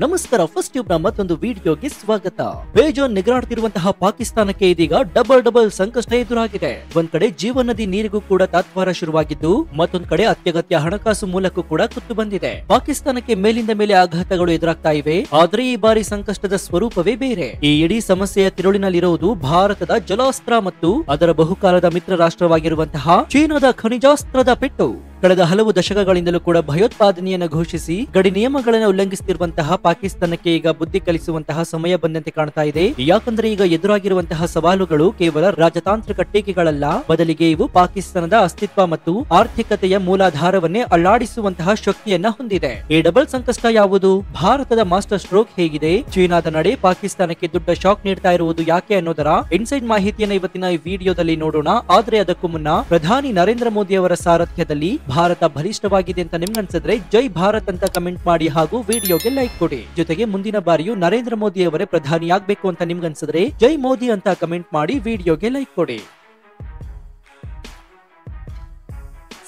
ನಮಸ್ಕಾರ. First tube ನ ಮತ್ತೊಂದು ವಿಡಿಯೋಗೆ ಸ್ವಾಗತ. ಬೇಜಾನ್ ನಿಗ್ರಾಡ್ತಿರುವಂತಹ ಪಾಕಿಸ್ತಾನಕ್ಕೆ ಇದೀಗ ಡಬಲ್ ಸಂಕಷ್ಟ ಎದುರಾಗಿದೆ. ಒಂದ್ ಕಡೆ ಜೀವನ್ ನದಿ ನೀರಿಗೂ ಕೂಡ ತಾತ್ವಾರ ಶುರುವಾಗಿದ್ದು, ಮತ್ತೊಂದ್ ಕಡೆ ಅತ್ಯಗತ್ಯ ಹಣಕಾಸು ಮೂಲಕ್ಕೂ ಕೂಡ ಕುತ್ತು ಬಂದಿದೆ. ಪಾಕಿಸ್ತಾನಕ್ಕೆ ಮೇಲಿಂದ ಮೇಲೆ ಆಘಾತಗಳು ಎದುರಾಗ್ತಾ ಇವೆ. ಆದ್ರೆ ಈ ಬಾರಿ ಸಂಕಷ್ಟದ ಸ್ವರೂಪವೇ ಬೇರೆ. ಈ ಇಡೀ ಸಮಸ್ಯೆಯ ತಿರುಳಿನಲ್ಲಿರುವುದು ಭಾರತದ ಜಲಾಸ್ತ್ರ ಮತ್ತು ಅದರ ಬಹುಕಾಲದ ಮಿತ್ರ ರಾಷ್ಟ್ರವಾಗಿರುವಂತಹ ಚೀನಾದ ಖನಿಜಾಸ್ತ್ರದ ಪೆಟ್ಟು. ಕಳೆದ ಹಲವು ದಶಕಗಳಿಂದಲೂ ಕೂಡ ಭಯೋತ್ಪಾದನೆಯನ್ನು ಘೋಷಿಸಿ ಗಡಿ ನಿಯಮಗಳನ್ನು ಉಲ್ಲಂಘಿಸುತ್ತಿರುವಂತಹ ಪಾಕಿಸ್ತಾನಕ್ಕೆ ಈಗ ಬುದ್ಧಿ ಕಲಿಸುವಂತಹ ಸಮಯ ಬಂದಂತೆ ಕಾಣ್ತಾ ಇದೆ. ಯಾಕಂದ್ರೆ ಈಗ ಎದುರಾಗಿರುವಂತಹ ಸವಾಲುಗಳು ಕೇವಲ ರಾಜತಾಂತ್ರಿಕ ಟೀಕೆಗಳಲ್ಲ, ಬದಲಿಗೆ ಇವು ಪಾಕಿಸ್ತಾನದ ಅಸ್ತಿತ್ವ ಮತ್ತು ಆರ್ಥಿಕತೆಯ ಮೂಲಾಧಾರವನ್ನೇ ಅಲ್ಲಾಡಿಸುವಂತಹ ಶಕ್ತಿಯನ್ನ ಹೊಂದಿದೆ. ಈ ಡಬಲ್ ಸಂಕಷ್ಟ ಯಾವುದು? ಭಾರತದ ಮಾಸ್ಟರ್ ಸ್ಟ್ರೋಕ್ ಹೇಗಿದೆ? ಚೀನಾದ ನಡೆ ಪಾಕಿಸ್ತಾನಕ್ಕೆ ದೊಡ್ಡ ಶಾಕ್ ನೀಡ್ತಾ ಇರುವುದು ಯಾಕೆ ಅನ್ನೋದರ ಇನ್ಸೈಡ್ ಮಾಹಿತಿಯನ್ನು ಇವತ್ತಿನ ಈ ವಿಡಿಯೋದಲ್ಲಿ ನೋಡೋಣ. ಆದ್ರೆ ಅದಕ್ಕೂ ಮುನ್ನ ಪ್ರಧಾನಿ ನರೇಂದ್ರ ಮೋದಿ ಅವರ ಸಾರಥ್ಯದಲ್ಲಿ ಭಾರತ ಬಲಿಷ್ಠವಾಗಿದೆ ಅಂತ ನಿಮ್ಗನ್ಸಿದ್ರೆ ಜೈ ಭಾರತ್ ಅಂತ ಕಮೆಂಟ್ ಮಾಡಿ ಹಾಗೂ ವಿಡಿಯೋಗೆ ಲೈಕ್ ಕೊಡಿ. ಜೊತೆಗೆ ಮುಂದಿನ ಬಾರಿಯೂ ನರೇಂದ್ರ ಮೋದಿ ಅವರೇ ಪ್ರಧಾನಿ ಆಗ್ಬೇಕು ಅಂತ ನಿಮ್ಗನ್ಸಿದ್ರೆ ಜೈ ಮೋದಿ ಅಂತ ಕಮೆಂಟ್ ಮಾಡಿ ವಿಡಿಯೋಗೆ ಲೈಕ್ ಕೊಡಿ.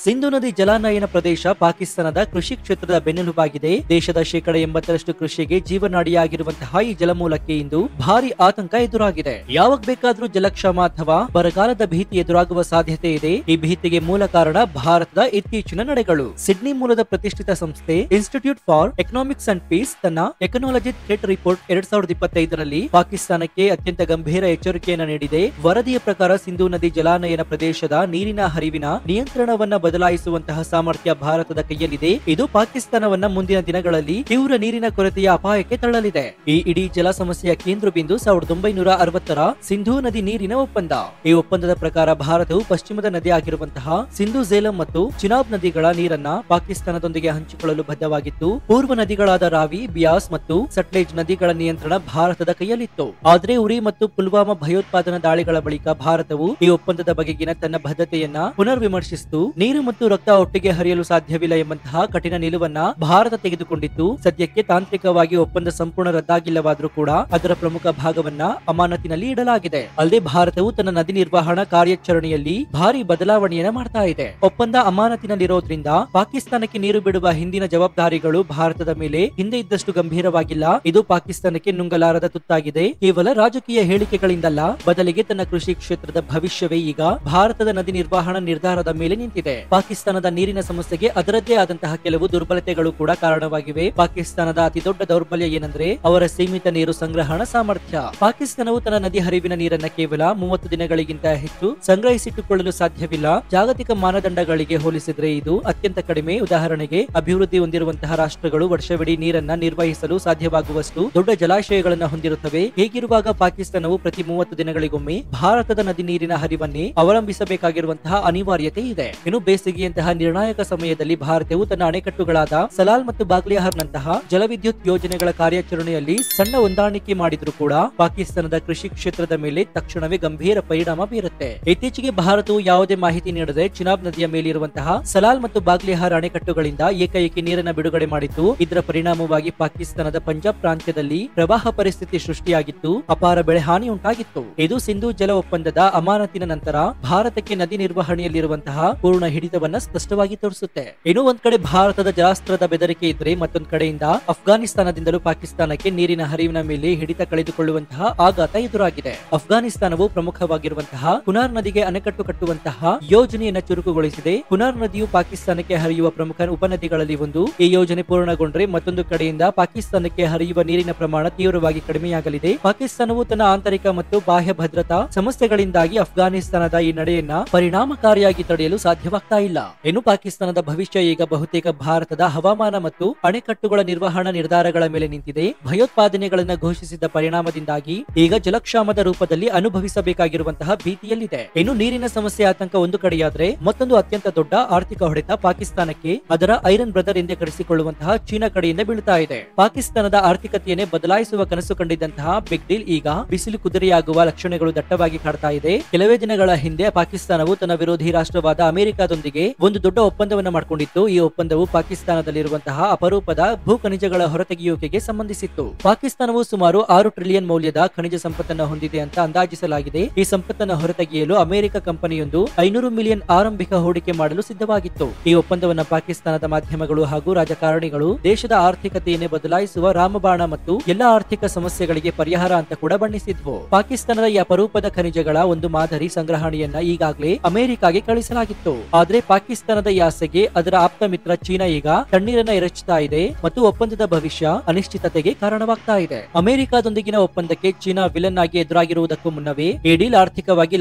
ಸಿಂಧು ನದಿ ಜಲಾನಯನ ಪ್ರದೇಶ ಪಾಕಿಸ್ತಾನದ ಕೃಷಿ ಕ್ಷೇತ್ರದ ಬೆನ್ನೆಲುಬಾಗಿದೆ. ದೇಶದ 80% ಕೃಷಿಗೆ ಜೀವನಾಡಿಯಾಗಿರುವಂತಹ ಈ ಜಲಮೂಲಕ್ಕೆ ಇಂದು ಭಾರಿ ಆತಂಕ ಎದುರಾಗಿದೆ. ಯಾವಾಗ ಬೇಕಾದ್ರೂ ಜಲಕ್ಷಾಮ ಅಥವಾ ಬರಗಾಲದ ಭೀತಿ ಎದುರಾಗುವ ಸಾಧ್ಯತೆ ಇದೆ. ಈ ಭೀತಿಗೆ ಮೂಲ ಕಾರಣ ಭಾರತದ ಇತ್ತೀಚಿನ ನಡೆಗಳು. ಸಿಡ್ನಿ ಮೂಲದ ಪ್ರತಿಷ್ಠಿತ ಸಂಸ್ಥೆ institute for economics and peace ತನ್ನ ಎಕನಾಲಜಿ ಥ್ರೆಟ್ ರಿಪೋರ್ಟ್ 2025ರಲ್ಲಿ ಪಾಕಿಸ್ತಾನಕ್ಕೆ ಅತ್ಯಂತ ಗಂಭೀರ ಎಚ್ಚರಿಕೆಯನ್ನು ನೀಡಿದೆ. ವರದಿಯ ಪ್ರಕಾರ ಸಿಂಧು ನದಿ ಜಲಾನಯನ ಪ್ರದೇಶದ ನೀರಿನ ಹರಿವಿನ ನಿಯಂತ್ರಣವನ್ನ ಬದಲಾಯಿಸುವಂತಹ ಸಾಮರ್ಥ್ಯ ಭಾರತದ ಕೈಯಲ್ಲಿದೆ. ಇದು ಪಾಕಿಸ್ತಾನವನ್ನ ಮುಂದಿನ ದಿನಗಳಲ್ಲಿ ತೀವ್ರ ನೀರಿನ ಕೊರತೆಯ ಅಪಾಯಕ್ಕೆ ತಳ್ಳಲಿದೆ. ಈ ಇಡೀ ಜಲ ಸಮಸ್ಯೆಯ ಕೇಂದ್ರ ಬಿಂದು 1960ರ ಸಿಂಧೂ ನದಿ ನೀರಿನ ಒಪ್ಪಂದ. ಈ ಒಪ್ಪಂದದ ಪ್ರಕಾರ ಭಾರತವು ಪಶ್ಚಿಮದ ನದಿ ಆಗಿರುವಂತಹ ಸಿಂಧು, ಝೇಲಂ ಮತ್ತು ಚಿನಾಬ್ ನದಿಗಳ ನೀರನ್ನ ಪಾಕಿಸ್ತಾನದೊಂದಿಗೆ ಹಂಚಿಕೊಳ್ಳಲು ಬದ್ಧವಾಗಿತ್ತು. ಪೂರ್ವ ನದಿಗಳಾದ ರಾವಿ, ಬಿಯಾಸ್ ಮತ್ತು ಸಟ್ಲೇಜ್ ನದಿಗಳ ನಿಯಂತ್ರಣ ಭಾರತದ ಕೈಯಲ್ಲಿತ್ತು. ಆದ್ರೆ ಉರಿ ಮತ್ತು ಪುಲ್ವಾಮಾ ಭಯೋತ್ಪಾದನಾ ದಾಳಿಗಳ ಬಳಿಕ ಭಾರತವು ಈ ಒಪ್ಪಂದದ ಬಗೆಗಿನ ತನ್ನ ಬದ್ಧತೆಯನ್ನ ಪುನರ್ ವಿಮರ್ಶಿಸಿತು. ನೀರು ಮತ್ತು ರಕ್ತ ಒಟ್ಟಿಗೆ ಹರಿಯಲು ಸಾಧ್ಯವಿಲ್ಲ ಎಂಬಂತಹ ಕಠಿಣ ನಿಲುವನ್ನ ಭಾರತ ತೆಗೆದುಕೊಂಡಿತ್ತು. ಸದ್ಯಕ್ಕೆ ತಾಂತ್ರಿಕವಾಗಿ ಒಪ್ಪಂದ ಸಂಪೂರ್ಣ ರದ್ದಾಗಿಲ್ಲವಾದ್ರೂ ಕೂಡ ಅದರ ಪ್ರಮುಖ ಭಾಗವನ್ನ ಅಮಾನತಿನಲ್ಲಿ ಇಡಲಾಗಿದೆ. ಅಲ್ಲದೆ ಭಾರತವು ತನ್ನ ನದಿ ನಿರ್ವಹಣಾ ಕಾರ್ಯಾಚರಣೆಯಲ್ಲಿ ಭಾರಿ ಬದಲಾವಣೆಯನ್ನ ಮಾಡ್ತಾ ಇದೆ. ಒಪ್ಪಂದ ಅಮಾನತಿನಲ್ಲಿರೋದ್ರಿಂದ ಪಾಕಿಸ್ತಾನಕ್ಕೆ ನೀರು ಬಿಡುವ ಹಿಂದಿನ ಜವಾಬ್ದಾರಿಗಳು ಭಾರತದ ಮೇಲೆ ಹಿಂದೆ ಇದ್ದಷ್ಟು ಗಂಭೀರವಾಗಿಲ್ಲ. ಇದು ಪಾಕಿಸ್ತಾನಕ್ಕೆ ನುಂಗಲಾರದ ತುತ್ತಾಗಿದೆ. ಕೇವಲ ರಾಜಕೀಯ ಹೇಳಿಕೆಗಳಿಂದಲ್ಲ, ಬದಲಿಗೆ ತನ್ನ ಕೃಷಿ ಕ್ಷೇತ್ರದ ಭವಿಷ್ಯವೇ ಈಗ ಭಾರತದ ನದಿ ನಿರ್ವಹಣಾ ನಿರ್ಧಾರದ ಮೇಲೆ ನಿಂತಿದೆ. ಪಾಕಿಸ್ತಾನದ ನೀರಿನ ಸಮಸ್ಯೆಗೆ ಅದರದ್ದೇ ಆದಂತಹ ಕೆಲವು ದುರ್ಬಲತೆಗಳು ಕೂಡ ಕಾರಣವಾಗಿವೆ. ಪಾಕಿಸ್ತಾನದ ಅತಿ ದೊಡ್ಡ ದೌರ್ಬಲ್ಯ ಏನಂದ್ರೆ ಅವರ ಸೀಮಿತ ನೀರು ಸಂಗ್ರಹಣಾ ಸಾಮರ್ಥ್ಯ. ಪಾಕಿಸ್ತಾನವು ತನ್ನ ನದಿ ಹರಿವಿನ ನೀರನ್ನ ಕೇವಲ 30 ದಿನಗಳಿಗಿಂತ ಹೆಚ್ಚು ಸಂಗ್ರಹಿಸಿಟ್ಟುಕೊಳ್ಳಲು ಸಾಧ್ಯವಿಲ್ಲ. ಜಾಗತಿಕ ಮಾನದಂಡಗಳಿಗೆ ಹೋಲಿಸಿದ್ರೆ ಇದು ಅತ್ಯಂತ ಕಡಿಮೆ. ಉದಾಹರಣೆಗೆ, ಅಭಿವೃದ್ಧಿ ಹೊಂದಿರುವಂತಹ ರಾಷ್ಟ್ರಗಳು ವರ್ಷವಿಡೀ ನೀರನ್ನ ನಿರ್ವಹಿಸಲು ಸಾಧ್ಯವಾಗುವಷ್ಟು ದೊಡ್ಡ ಜಲಾಶಯಗಳನ್ನ ಹೊಂದಿರುತ್ತವೆ. ಹೀಗಿರುವಾಗ ಪಾಕಿಸ್ತಾನವು ಪ್ರತಿ 30 ದಿನಗಳಿಗೊಮ್ಮೆ ಭಾರತದ ನದಿ ನೀರಿನ ಹರಿವನ್ನೇ ಅವಲಂಬಿಸಬೇಕಾಗಿರುವಂತಹ ಅನಿವಾರ್ಯತೆ ಇದೆ. ಇನ್ನು ಬೇಸಿಗೆಯಂತಹ ನಿರ್ಣಾಯಕ ಸಮಯದಲ್ಲಿ ಭಾರತವು ತನ್ನ ಅಣೆಕಟ್ಟುಗಳಾದ ಸಲಾಲ್ ಮತ್ತು ಬಾಗ್ಲಿಹಾರ್ ನಂತಹ ಜಲವಿದ್ಯುತ್ ಯೋಜನೆಗಳ ಕಾರ್ಯಾಚರಣೆಯಲ್ಲಿ ಸಣ್ಣ ಹೊಂದಾಣಿಕೆ ಮಾಡಿದ್ರೂ ಕೂಡ ಪಾಕಿಸ್ತಾನದ ಕೃಷಿ ಕ್ಷೇತ್ರದ ಮೇಲೆ ತಕ್ಷಣವೇ ಗಂಭೀರ ಪರಿಣಾಮ ಬೀರುತ್ತೆ. ಇತ್ತೀಚೆಗೆ ಭಾರತವು ಯಾವುದೇ ಮಾಹಿತಿ ನೀಡದೆ ಚಿನಾಬ್ ನದಿಯ ಮೇಲಿರುವಂತಹ ಸಲಾಲ್ ಮತ್ತು ಬಾಗ್ಲಿಹಾರ್ ಅಣೆಕಟ್ಟುಗಳಿಂದ ಏಕಾಏಕಿ ನೀರನ್ನು ಬಿಡುಗಡೆ ಮಾಡಿತ್ತು. ಇದರ ಪರಿಣಾಮವಾಗಿ ಪಾಕಿಸ್ತಾನದ ಪಂಜಾಬ್ ಪ್ರಾಂತ್ಯದಲ್ಲಿ ಪ್ರವಾಹ ಪರಿಸ್ಥಿತಿ ಸೃಷ್ಟಿಯಾಗಿತ್ತು. ಅಪಾರ ಬೆಳೆ ಹಾನಿ ಉಂಟಾಗಿತ್ತು. ಇದು ಸಿಂಧೂ ಜಲ ಒಪ್ಪಂದದ ಅಮಾನತಿನ ನಂತರ ಭಾರತಕ್ಕೆ ನದಿ ನಿರ್ವಹಣೆಯಲ್ಲಿರುವಂತಹ ಪೂರ್ಣ ಹಿಡಿತವನ್ನ ಸ್ಪಷ್ಟವಾಗಿ ತೋರಿಸುತ್ತೆ. ಇನ್ನು ಒಂದ್ ಕಡೆ ಭಾರತದ ಜಲಾಸ್ತ್ರದ ಬೆದರಿಕೆ ಇದ್ರೆ, ಮತ್ತೊಂದ್ ಕಡೆಯಿಂದ ಅಫ್ಘಾನಿಸ್ತಾನದಿಂದಲೂ ಪಾಕಿಸ್ತಾನಕ್ಕೆ ನೀರಿನ ಹರಿವಿನ ಮೇಲೆ ಹಿಡಿತ ಕಳೆದುಕೊಳ್ಳುವಂತಹ ಆಘಾತ ಎದುರಾಗಿದೆ. ಅಫ್ಘಾನಿಸ್ತಾನವು ಪ್ರಮುಖವಾಗಿರುವಂತಹ ಕುನಾರ್ ನದಿಗೆ ಅಣೆಕಟ್ಟು ಕಟ್ಟುವಂತಹ ಯೋಜನೆಯನ್ನ ಚುರುಕುಗೊಳಿಸಿದೆ. ಕುನಾರ್ ನದಿಯು ಪಾಕಿಸ್ತಾನಕ್ಕೆ ಹರಿಯುವ ಪ್ರಮುಖ ಉಪನದಿಗಳಲ್ಲಿ ಒಂದು. ಈ ಯೋಜನೆ ಪೂರ್ಣಗೊಂಡ್ರೆ ಮತ್ತೊಂದು ಕಡೆಯಿಂದ ಪಾಕಿಸ್ತಾನಕ್ಕೆ ಹರಿಯುವ ನೀರಿನ ಪ್ರಮಾಣ ತೀವ್ರವಾಗಿ ಕಡಿಮೆಯಾಗಲಿದೆ. ಪಾಕಿಸ್ತಾನವು ತನ್ನ ಆಂತರಿಕ ಮತ್ತು ಬಾಹ್ಯ ಭದ್ರತಾ ಸಮಸ್ಯೆಗಳಿಂದಾಗಿ ಅಫ್ಘಾನಿಸ್ತಾನದ ಈ ನಡೆಯನ್ನ ಪರಿಣಾಮಕಾರಿಯಾಗಿ ತಡೆಯಲು ಸಾಧ್ಯವಾಗ್ತಾ ಇಲ್ಲ. ಇನ್ನು ಪಾಕಿಸ್ತಾನದ ಭವಿಷ್ಯ ಈಗ ಬಹುತೇಕ ಭಾರತದ ಹವಾಮಾನ ಮತ್ತು ಅಣೆಕಟ್ಟುಗಳ ನಿರ್ವಹಣಾ ನಿರ್ಧಾರಗಳ ಮೇಲೆ ನಿಂತಿದೆ. ಭಯೋತ್ಪಾದನೆಗಳನ್ನು ಘೋಷಿಸಿದ ಪರಿಣಾಮದಿಂದಾಗಿ ಈಗ ಜಲಕ್ಷಾಮದ ರೂಪದಲ್ಲಿ ಅನುಭವಿಸಬೇಕಾಗಿರುವಂತಹ ಭೀತಿಯಲ್ಲಿದೆ. ಇನ್ನು ನೀರಿನ ಸಮಸ್ಯೆ ಆತಂಕ ಒಂದು ಕಡೆಯಾದ್ರೆ, ಮತ್ತೊಂದು ಅತ್ಯಂತ ದೊಡ್ಡ ಆರ್ಥಿಕ ಹೊಡೆತ ಪಾಕಿಸ್ತಾನಕ್ಕೆ ಅದರ ಐರನ್ ಬ್ರದರ್ ಎಂದೇ ಕರೆಸಿಕೊಳ್ಳುವಂತಹ ಚೀನಾ ಕಡೆಯಿಂದ ಬೀಳ್ತಾ ಇದೆ. ಪಾಕಿಸ್ತಾನದ ಆರ್ಥಿಕತೆಯನ್ನೇ ಬದಲಾಯಿಸುವ ಕನಸು ಕಂಡಿದ್ದಂತಹ ಬಿಗ್ ಡೀಲ್ ಈಗ ಬಿಸಿಲು ಕುದುರೆಯಾಗುವ ಲಕ್ಷಣಗಳು ದಟ್ಟವಾಗಿ ಕಾಡ್ತಾ ಇದೆ. ಕೆಲವೇ ದಿನಗಳ ಹಿಂದೆ ಪಾಕಿಸ್ತಾನವು ತನ್ನ ವಿರೋಧಿ ರಾಷ್ಟ್ರವಾದ ಅಮೆರಿಕದೊಂದಿಗೆ ಅಮೆರಿಕದೊಂದಿಗೆ ಒಂದು ದೊಡ್ಡ ಒಪ್ಪಂದವನ್ನ ಮಾಡಿಕೊಂಡಿತ್ತು. ಈ ಒಪ್ಪಂದವು ಪಾಕಿಸ್ತಾನದಲ್ಲಿರುವಂತಹ ಅಪರೂಪದ ಭೂ ಖನಿಜಗಳ ಹೊರತೆಗೆಯುವಿಕೆಗೆ ಸಂಬಂಧಿಸಿತ್ತು. ಪಾಕಿಸ್ತಾನವು ಸುಮಾರು 6 ಟ್ರಿಲಿಯನ್ ಮೌಲ್ಯದ ಖನಿಜ ಸಂಪತ್ತನ್ನು ಹೊಂದಿದೆ ಅಂತ ಅಂದಾಜಿಸಲಾಗಿದೆ. ಈ ಸಂಪತ್ತನ್ನು ಹೊರತೆಗೆಯಲು ಅಮೆರಿಕ ಕಂಪನಿಯೊಂದು 500 ಮಿಲಿಯನ್ ಆರಂಭಿಕ ಹೂಡಿಕೆ ಮಾಡಲು ಸಿದ್ಧವಾಗಿತ್ತು. ಈ ಒಪ್ಪಂದವನ್ನ ಪಾಕಿಸ್ತಾನದ ಮಾಧ್ಯಮಗಳು ಹಾಗೂ ರಾಜಕಾರಣಿಗಳು ದೇಶದ ಆರ್ಥಿಕತೆಯನ್ನೇ ಬದಲಾಯಿಸುವ ರಾಮಬಾಣ ಮತ್ತು ಎಲ್ಲಾ ಆರ್ಥಿಕ ಸಮಸ್ಯೆಗಳಿಗೆ ಪರಿಹಾರ ಅಂತ ಕೂಡ ಬಣ್ಣಿಸಿದ್ವು. ಪಾಕಿಸ್ತಾನದ ಈ ಅಪರೂಪದ ಖನಿಜಗಳ ಒಂದು ಮಾದರಿ ಸಂಗ್ರಹಣೆಯನ್ನ ಈಗಾಗಲೇ ಅಮೆರಿಕಾಗೆ ಕಳಿಸಲಾಗಿತ್ತು. ಆದ್ರೆ ಪಾಕಿಸ್ತಾನದ ಈ ಆಸೆಗೆ ಅದರ ಆಪ್ತ ಮಿತ್ರ ಚೀನಾ ಈಗ ತಣ್ಣೀರನ್ನ ಎರಚುತ್ತಾ ಇದೆ ಮತ್ತು ಒಪ್ಪಂದದ ಭವಿಷ್ಯ ಅನಿಶ್ಚಿತತೆಗೆ ಕಾರಣವಾಗ್ತಾ ಇದೆ. ಅಮೆರಿಕದೊಂದಿಗಿನ ಒಪ್ಪಂದಕ್ಕೆ ಚೀನಾ ವಿಲನ್ ಆಗಿ ಎದುರಾಗಿರುವುದಕ್ಕೂ ಮುನ್ನವೇ ಈ ಡೀಲ್ ಆರ್ಥಿಕವಾಗಿ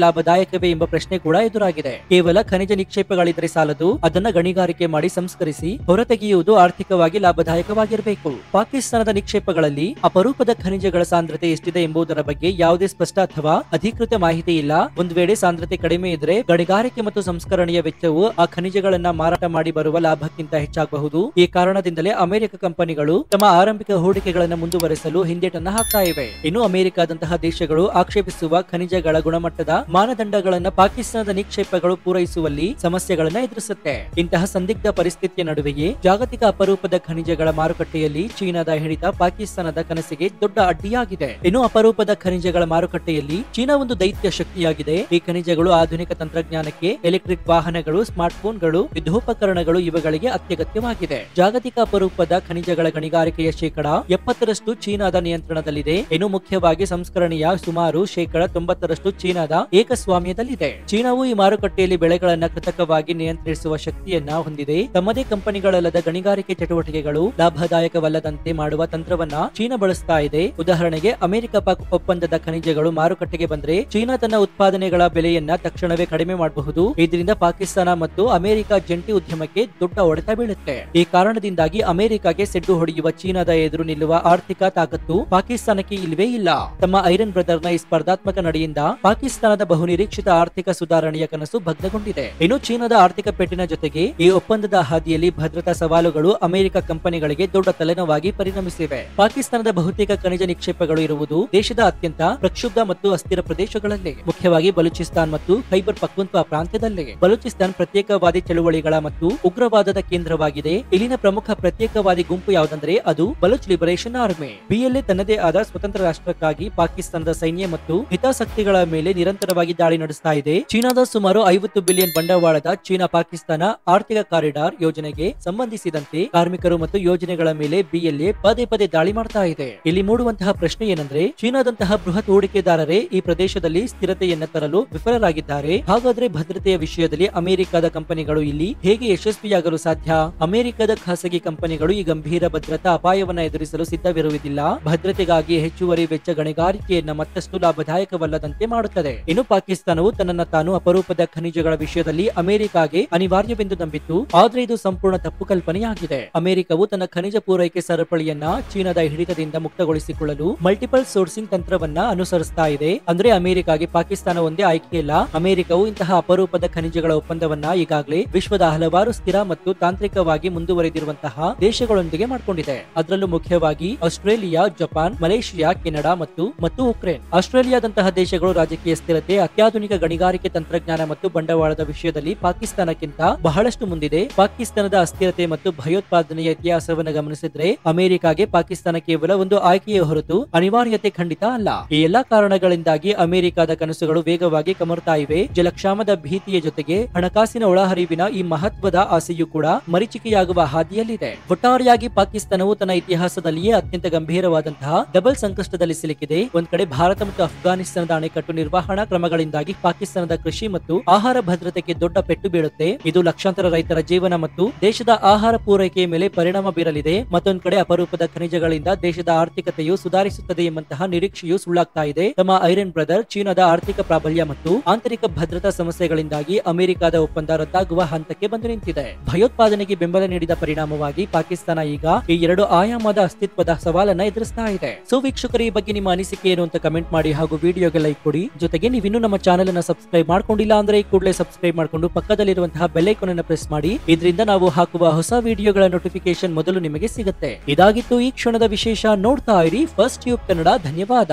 ಲಾಭದಾಯಕವೇ ಎಂಬ ಪ್ರಶ್ನೆ ಕೂಡ ಎದುರಾಗಿದೆ. ಕೇವಲ ಖನಿಜ ನಿಕ್ಷೇಪಗಳಿದ್ರೆ ಸಾಲದು, ಅದನ್ನ ಗಣಿಗಾರಿಕೆ ಮಾಡಿ ಸಂಸ್ಕರಿಸಿ ಹೊರತೆಗೆಯುವುದು ಆರ್ಥಿಕವಾಗಿ ಲಾಭದಾಯಕವಾಗಿರಬೇಕು. ಪಾಕಿಸ್ತಾನದ ನಿಕ್ಷೇಪಗಳಲ್ಲಿ ಅಪರೂಪದ ಖನಿಜಗಳ ಸಾಂದ್ರತೆ ಎಷ್ಟಿದೆ ಎಂಬುದರ ಬಗ್ಗೆ ಯಾವುದೇ ಸ್ಪಷ್ಟ ಅಥವಾ ಅಧಿಕೃತ ಮಾಹಿತಿ ಇಲ್ಲ. ಒಂದು ವೇಳೆ ಸಾಂದ್ರತೆ ಕಡಿಮೆ ಇದ್ರೆ ಗಣಿಗಾರಿಕೆ ಮತ್ತು ಸಂಸ್ಕರಣೆಯ ವೆಚ್ಚವು ಆ ಖನಿಜಗಳನ್ನ ಮಾರಾಟ ಮಾಡಿ ಬರುವ ಲಾಭಕ್ಕಿಂತ ಹೆಚ್ಚಾಗಬಹುದು. ಈ ಕಾರಣದಿಂದಲೇ ಅಮೆರಿಕ ಕಂಪನಿಗಳು ತಮ್ಮ ಆರಂಭಿಕ ಹೂಡಿಕೆಗಳನ್ನು ಮುಂದುವರೆಸಲು ಹಿಂದೇಟನ್ನ ಹಾಕ್ತಾ ಇವೆ. ಇನ್ನು ಅಮೆರಿಕದಂತಹ ದೇಶಗಳು ಆಕ್ಷೇಪಿಸುವ ಖನಿಜಗಳ ಗುಣಮಟ್ಟದ ಮಾನದಂಡಗಳನ್ನ ಪಾಕಿಸ್ತಾನದ ನಿಕ್ಷೇಪಗಳು ಪೂರೈಸುವಲ್ಲಿ ಸಮಸ್ಯೆಗಳನ್ನ ಎದುರಿಸುತ್ತೆ. ಇಂತಹ ಸಂದಿಗ್ಧ ಪರಿಸ್ಥಿತಿಯ ನಡುವೆಯೇ ಜಾಗತಿಕ ಅಪರೂಪದ ಖನಿಜಗಳ ಮಾರುಕಟ್ಟೆಯಲ್ಲಿ ಚೀನಾದ ಹಿಡಿತ ಪಾಕಿಸ್ತಾನದ ಕನಸಿಗೆ ದೊಡ್ಡ ಅಡ್ಡಿಯಾಗಿದೆ. ಇನ್ನು ಅಪರೂಪದ ಖನಿಜಗಳ ಮಾರುಕಟ್ಟೆಯಲ್ಲಿ ಚೀನಾ ಒಂದು ದೈತ್ಯ ಶಕ್ತಿಯಾಗಿದೆ. ಈ ಖನಿಜಗಳು ಆಧುನಿಕ ತಂತ್ರಜ್ಞಾನಕ್ಕೆ, ಎಲೆಕ್ಟ್ರಿಕ್ ವಾಹನಗಳು, ಸ್ಮಾರ್ಟ್ ಫೋನ್ಗಳು, ಯುದ್ಧೋಪಕರಣಗಳು ಇವುಗಳಿಗೆ ಅತ್ಯಗತ್ಯವಾಗಿದೆ. ಜಾಗತಿಕ ಅಪರೂಪದ ಖನಿಜಗಳ ಗಣಿಗಾರಿಕೆಯ 70% ಚೀನಾದ ನಿಯಂತ್ರಣದಲ್ಲಿದೆ. ಇನ್ನು ಮುಖ್ಯವಾಗಿ ಸಂಸ್ಕರಣೆಯ ಸುಮಾರು 90% ಚೀನಾದ ಏಕಸ್ವಾಮ್ಯದಲ್ಲಿದೆ. ಚೀನಾವು ಈ ಮಾರುಕಟ್ಟೆಯಲ್ಲಿ ಬೆಳೆಗಳನ್ನ ಕೃತಕವಾಗಿ ನಿಯಂತ್ರಿಸುವ ಶಕ್ತಿಯನ್ನ ಹೊಂದಿದೆ. ತಮ್ಮದೇ ಕಂಪನಿಗಳಲ್ಲದ ಗಣಿಗಾರಿಕೆ ಚಟುವಟಿಕೆಗಳು ಲಾಭದಾಯಕವಲ್ಲದಂತೆ ಮಾಡುವ ತಂತ್ರವನ್ನ ಚೀನಾ ಬಳಸ್ತಾ ಇದೆ. ಉದಾಹರಣೆಗೆ ಅಮೆರಿಕ ಪಾಕ್ ಒಪ್ಪಂದದ ಖನಿಜಗಳು ಮಾರುಕಟ್ಟೆಗೆ ಬಂದ್ರೆ ಚೀನಾ ತನ್ನ ಉತ್ಪಾದನೆಗಳ ಬೆಲೆಯನ್ನ ತಕ್ಷಣವೇ ಕಡಿಮೆ ಮಾಡಬಹುದು. ಇದರಿಂದ ಪಾಕಿಸ್ತಾನ ಮತ್ತು ಅಮೆರಿಕ ಜಂಟಿ ಉದ್ಯಮಕ್ಕೆ ದೊಡ್ಡ ಹೊಡೆತ ಬೀಳುತ್ತೆ. ಈ ಕಾರಣದಿಂದಾಗಿ ಅಮೆರಿಕಗೆ ಸೆಡ್ಡು ಹೊಡೆಯುವ ಚೀನಾದ ಎದುರು ನಿಲ್ಲುವ ಆರ್ಥಿಕ ತಾಕತ್ತು ಪಾಕಿಸ್ತಾನಕ್ಕೆ ಇಲ್ಲವೇ ಇಲ್ಲ. ತಮ್ಮ ಐರನ್ ಬ್ರದರ್ ನ ಈ ಸ್ಪರ್ಧಾತ್ಮಕ ನಡೆಯಿಂದ ಪಾಕಿಸ್ತಾನದ ಬಹುನಿರೀಕ್ಷಿತ ಆರ್ಥಿಕ ಸುಧಾರಣೆಯ ಕನಸು ಭಗ್ನಗೊಂಡಿದೆ. ಇನ್ನು ಚೀನಾದ ಆರ್ಥಿಕ ಪೆಟ್ಟಿನ ಜೊತೆಗೆ ಈ ಒಪ್ಪಂದದ ಹಾದಿಯಲ್ಲಿ ಭದ್ರತಾ ಸವಾಲುಗಳು ಅಮೆರಿಕ ಕಂಪನಿಗಳಿಗೆ ದೊಡ್ಡ ತಲೆನೋವಾಗಿ ಪರಿಣಮಿಸಿವೆ. ಪಾಕಿಸ್ತಾನದ ಬಹುತೇಕ ಖನಿಜ ನಿಕ್ಷೇಪಗಳು ಇರುವುದು ದೇಶದ ಅತ್ಯಂತ ಪ್ರಕ್ಷುಬ್ಧ ಮತ್ತು ಅಸ್ಥಿರ ಪ್ರದೇಶಗಳಲ್ಲಿ, ಮುಖ್ಯವಾಗಿ ಬಲೂಚಿಸ್ತಾನ್ ಮತ್ತು ಖೈಬರ್ ಪಖ್ತೂನ್ಖ್ವಾ ಪ್ರಾಂತ್ಯದಲ್ಲಿ. ಬಲೂಚಿಸ್ತಾನ್ ಪ್ರತ್ಯೇಕವಾದಿ ಚಳುವಳಿಗಳ ಮತ್ತು ಉಗ್ರವಾದದ ಕೇಂದ್ರವಾಗಿದೆ. ಇಲ್ಲಿನ ಪ್ರಮುಖ ಪ್ರತ್ಯೇಕವಾದಿ ಗುಂಪು ಯಾವುದಂದ್ರೆ ಅದು ಬಲೂಚ್ ಲಿಬರೇಷನ್ ಆರ್ಮಿ. ಬಿಎಲ್ಎ ತನ್ನದೇ ಆದ ಸ್ವತಂತ್ರ ರಾಷ್ಟ್ರಕ್ಕಾಗಿ ಪಾಕಿಸ್ತಾನದ ಸೈನ್ಯ ಮತ್ತು ಹಿತಾಸಕ್ತಿಗಳ ಮೇಲೆ ನಿರಂತರವಾಗಿ ದಾಳಿ ನಡೆಸ್ತಾ ಇದೆ. ಚೀನಾದ ಸುಮಾರು 50 ಬಿಲಿಯನ್ ಬಂಡವಾಳದ ಚೀನಾ ಪಾಕಿಸ್ತಾನ ಆರ್ಥಿಕ ಕಾರಿಡಾರ್ ಯೋಜನೆಗೆ ಸಂಬಂಧಿಸಿದಂತೆ ಕಾರ್ಮಿಕರು ಮತ್ತು ಯೋಜನೆಗಳ ಮೇಲೆ ಬಿಎಲ್ಎ ಪದೇ ಪದೇ ದಾಳಿ ಮಾಡ್ತಾ ಇದೆ. ಇಲ್ಲಿ ಮೂಡುವಂತಹ ಪ್ರಶ್ನೆ ಏನಂದ್ರೆ, ಚೀನಾದಂತಹ ಬೃಹತ್ ಹೂಡಿಕೆದಾರರೇ ಈ ಪ್ರದೇಶದಲ್ಲಿ ಸ್ಥಿರತೆಯನ್ನ ತರಲು ವಿಫಲರಾಗಿದ್ದಾರೆ. ಹಾಗಾದ್ರೆ ಭದ್ರತೆಯ ವಿಷಯದಲ್ಲಿ ಅಮೆರಿಕದ ಕಂಪನಿಗಳು ಇಲ್ಲಿ ಹೇಗೆ ಯಶಸ್ವಿಯಾಗಲು ಸಾಧ್ಯ? ಅಮೆರಿಕದ ಖಾಸಗಿ ಕಂಪನಿಗಳು ಈ ಗಂಭೀರ ಭದ್ರತಾ ಅಪಾಯವನ್ನ ಎದುರಿಸಲು ಸಿದ್ಧವಿರುವುದಿಲ್ಲ. ಭದ್ರತೆಗಾಗಿ ಹೆಚ್ಚುವರಿ ವೆಚ್ಚ ಗಣಿಗಾರಿಕೆಯನ್ನ ಮತ್ತಷ್ಟು ಲಾಭದಾಯಕವಲ್ಲದಂತೆ ಮಾಡುತ್ತದೆ. ಇನ್ನು ಪಾಕಿಸ್ತಾನವು ತನ್ನನ್ನು ತಾನು ಅಪರೂಪದ ಖನಿಜಗಳ ವಿಷಯದಲ್ಲಿ ಅಮೆರಿಕಾಗೆ ಅನಿವಾರ್ಯವೆಂದು ನಂಬಿತ್ತು. ಆದ್ರೆ ಇದು ಸಂಪೂರ್ಣ ತಪ್ಪು ಕಲ್ಪನೆಯಾಗಿದೆ. ಅಮೆರಿಕವು ತನ್ನ ಖನಿಜ ಪೂರೈಕೆ ಸರಪಳಿಯನ್ನ ಚೀನಾದ ಹಿಡಿತದಿಂದ ಮುಕ್ತಗೊಳಿಸಿಕೊಳ್ಳಲು ಮಲ್ಟಿಪಲ್ ಸೋರ್ಸಿಂಗ್ ತಂತ್ರವನ್ನ ಅನುಸರಿಸ್ತಾ ಇದೆ. ಅಂದ್ರೆ ಅಮೆರಿಕಾಗೆ ಪಾಕಿಸ್ತಾನ ಒಂದೇ ಆಯ್ಕೆಯಿಲ್ಲ. ಅಮೆರಿಕವು ಇಂತಹ ಅಪರೂಪದ ಖನಿಜಗಳ ಒಪ್ಪಂದವನ್ನ ಈಗಾಗಲೇ ವಿಶ್ವದ ಹಲವಾರು ಸ್ಥಿರ ಮತ್ತು ತಾಂತ್ರಿಕವಾಗಿ ಮುಂದುವರೆದಿರುವಂತಹ ದೇಶಗಳೊಂದಿಗೆ ಮಾಡಿಕೊಂಡಿದೆ. ಅದರಲ್ಲೂ ಮುಖ್ಯವಾಗಿ ಆಸ್ಟ್ರೇಲಿಯಾ, ಜಪಾನ್, ಮಲೇಷಿಯಾ, ಕೆನಡಾ ಮತ್ತು ಉಕ್ರೇನ್. ಆಸ್ಟ್ರೇಲಿಯಾದಂತಹ ದೇಶಗಳು ರಾಜಕೀಯ ಸ್ಥಿರತೆ, ಅತ್ಯಾಧುನಿಕ ಗಣಿಗಾರಿಕೆ ತಂತ್ರಜ್ಞಾನ ಮತ್ತು ಬಂಡವಾಳದ ವಿಷಯದಲ್ಲಿ ಪಾಕಿಸ್ತಾನಕ್ಕಿಂತ ಬಹಳಷ್ಟು ಮುಂದಿದೆ. ಪಾಕಿಸ್ತಾನದ ಅಸ್ಥಿರತೆ ಮತ್ತು ಭಯೋತ್ಪಾದನೆಯ ಇತಿಹಾಸವನ್ನು ಗಮನಿಸಿದ್ರೆ ಅಮೆರಿಕಾಗೆ ಪಾಕಿಸ್ತಾನ ಕೇವಲ ಒಂದು ಆಯ್ಕೆಯ ಹೊರತು ಅನಿವಾರ್ಯತೆ ಖಂಡಿತ ಅಲ್ಲ. ಈ ಎಲ್ಲಾ ಕಾರಣಗಳಿಂದಾಗಿ ಅಮೆರಿಕದ ಕನಸುಗಳು ವೇಗವಾಗಿ ಕಮರ್ತಾ ಇವೆ. ಜಲಕ್ಷಾಮದ ಭೀತಿಯ ಜೊತೆಗೆ ಹಣಕಾಸಿನ ಒಳಹರಿವಿನ ಈ ಮಹತ್ವದ ಆಸೆಯೂ ಕೂಡ ಮರೀಚಿಕೆಯಾಗುವ ಹಾದಿಯಲ್ಲಿದೆ. ಒಟ್ಟಾರೆಯಾಗಿ ಪಾಕಿಸ್ತಾನವು ತನ್ನ ಇತಿಹಾಸದಲ್ಲಿಯೇ ಅತ್ಯಂತ ಗಂಭೀರವಾದಂತಹ ಡಬಲ್ ಸಂಕಷ್ಟದಲ್ಲಿ ಸಿಲುಕಿದೆ. ಒಂದ್ ಕಡೆ ಭಾರತ ಮತ್ತು ಅಫ್ಘಾನಿಸ್ತಾನದ ಅಣೆಕಟ್ಟು ನಿರ್ವಹಣಾ ಕ್ರಮಗಳಿಂದಾಗಿ ಪಾಕಿಸ್ತಾನದ ಕೃಷಿ ಮತ್ತು ಆಹಾರ ಭದ್ರತೆಗೆ ದೊಡ್ಡ ಪೆಟ್ಟು ಬೀಳುತ್ತೆ. ಇದು ಲಕ್ಷಾಂತರ ರೈತರ ಜೀವನ ಮತ್ತು ದೇಶದ ಆಹಾರ ಪೂರೈಕೆಯ ಮೇಲೆ ಪರಿಣಾಮ ಬೀರಲಿದೆ. ಮತ್ತೊಂದ್ ಕಡೆ ಅಪರೂಪದ ಖನಿಜಗಳಿಂದ ದೇಶದ ಆರ್ಥಿಕತೆಯು ಸುಧಾರಿಸುತ್ತದೆ ಎಂಬಂತಹ ನಿರೀಕ್ಷೆಯು ಸುಳ್ಳಾಗ್ತಾ ಇದೆ. ತಮ್ಮ ಐರನ್ ಬ್ರದರ್ ಚೀನಾದ ಆರ್ಥಿಕ ಪ್ರಾಬಲ್ಯ ಮತ್ತು ಆಂತರಿಕ ಭದ್ರತಾ ಸಮಸ್ಯೆಗಳಿಂದಾಗಿ ಅಮೆರಿಕದ ಒಪ್ಪಂದ ರದ್ದಾಗುವ ಹಂತಕ್ಕೆ ಬಂದು ನಿಂತಿದೆ. ಭಯೋತ್ಪಾದನೆಗೆ ಬೆಂಬಲ ನೀಡಿದ ಪರಿಣಾಮವಾಗಿ ಪಾಕಿಸ್ತಾನ ಈಗ ಈ ಎರಡು ಆಯಾಮದ ಅಸ್ತಿತ್ವದ ಸವಾಲನ್ನ ಎದುರಿಸ್ತಾ ಇದೆ. ಸೊ ವೀಕ್ಷಕರ, ಈ ಬಗ್ಗೆ ನಿಮ್ಮ ಅನಿಸಿಕೆ ಏನು ಅಂತ ಕಮೆಂಟ್ ಮಾಡಿ ಹಾಗೂ ವಿಡಿಯೋಗೆ ಲೈಕ್ ಕೊಡಿ. ಜೊತೆಗೆ ನೀವಿನ್ನೂ ನಮ್ಮ ಚಾನೆಲ್ ಅನ್ನ ಸಬ್ಸ್ಕ್ರೈಬ್ ಮಾಡ್ಕೊಂಡಿಲ್ಲ ಅಂದ್ರೆ ಈ ಕೂಡಲೇ ಸಬ್ಸ್ಕ್ರೈಬ್ ಮಾಡ್ಕೊಂಡು ಪಕ್ಕದಲ್ಲಿರುವಂತಹ ಬೆಲ್ ಐಕಾನ್ ಅನ್ನು ಪ್ರೆಸ್ ಮಾಡಿ. ಇದರಿಂದ ನಾವು ಹಾಕುವ ಹೊಸ ವಿಡಿಯೋಗಳ ನೋಟಿಫಿಕೇಶನ್ ಮೊದಲು ನಿಮಗೆ ಸಿಗುತ್ತೆ. ಇದಾಗಿತ್ತು ಈ ಕ್ಷಣದ ವಿಶೇಷ. ನೋಡ್ತಾ ಇರಿ ಫಸ್ಟ್ ಟ್ಯೂಬ್ ಕನ್ನಡ. ಧನ್ಯವಾದ.